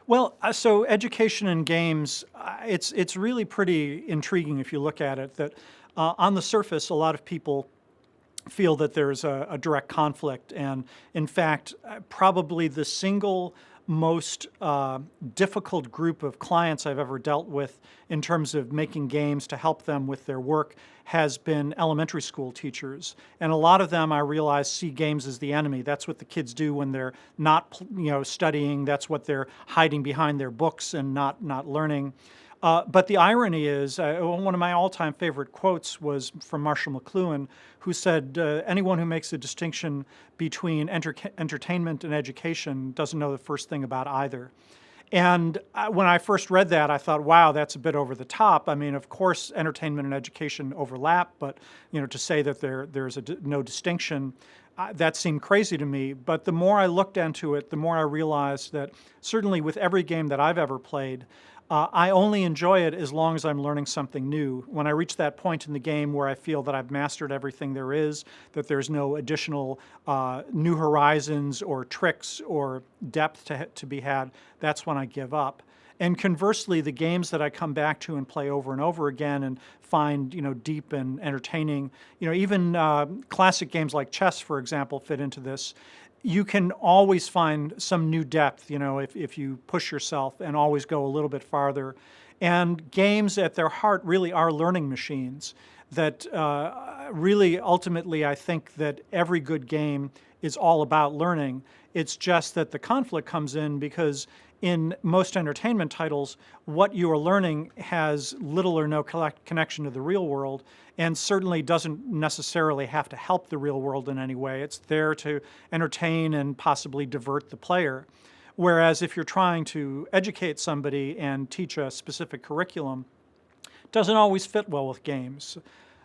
Well, so education in games, it's really pretty intriguing if you look at it. That on the surface, a lot of people feel that there's a direct conflict, and in fact, probably the single most difficult group of clients I've ever dealt with in terms of making games to help them with their work has been elementary school teachers. And a lot of them, I realize, see games as the enemy. That's what the kids do when they're not, studying. That's what they're hiding behind their books and not learning. But the irony is, one of my all-time favorite quotes was from Marshall McLuhan, who said, anyone who makes a distinction between entertainment and education doesn't know the first thing about either. And when I first read that, I thought, wow, that's a bit over the top. I mean, of course, entertainment and education overlap, but to say that there's no distinction, that seemed crazy to me. But the more I looked into it, the more I realized that certainly with every game that I've ever played, I only enjoy it as long as I'm learning something new. When I reach that point in the game where I feel that I've mastered everything there is, that there's no additional new horizons or tricks or depth to be had, that's when I give up. And conversely, the games that I come back to and play over and over again and find, deep and entertaining, even classic games like chess, for example, fit into this. You can always find some new depth, if you push yourself and always go a little bit farther. And games at their heart really are learning machines that really ultimately I think that every good game is all about learning. It's just that the conflict comes in because in most entertainment titles, what you are learning has little or no connection to the real world, and certainly doesn't necessarily have to help the real world in any way. It's there to entertain and possibly divert the player. Whereas if you're trying to educate somebody and teach a specific curriculum, it doesn't always fit well with games.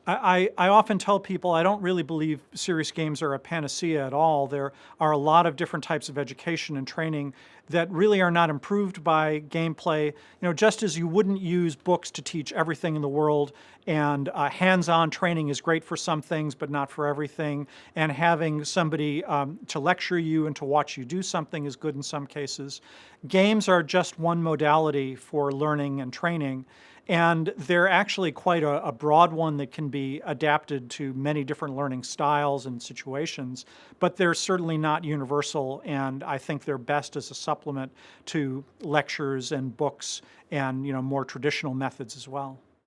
I often tell people I don't really believe serious games are a panacea at all. There are a lot of different types of education and training that really are not improved by gameplay. Just as you wouldn't use books to teach everything in the world, and hands-on training is great for some things but not for everything, and having somebody to lecture you and to watch you do something is good in some cases. Games are just one modality for learning and training. And they're actually quite a broad one that can be adapted to many different learning styles and situations, but they're certainly not universal, and I think they're best as a supplement to lectures and books and more traditional methods as well.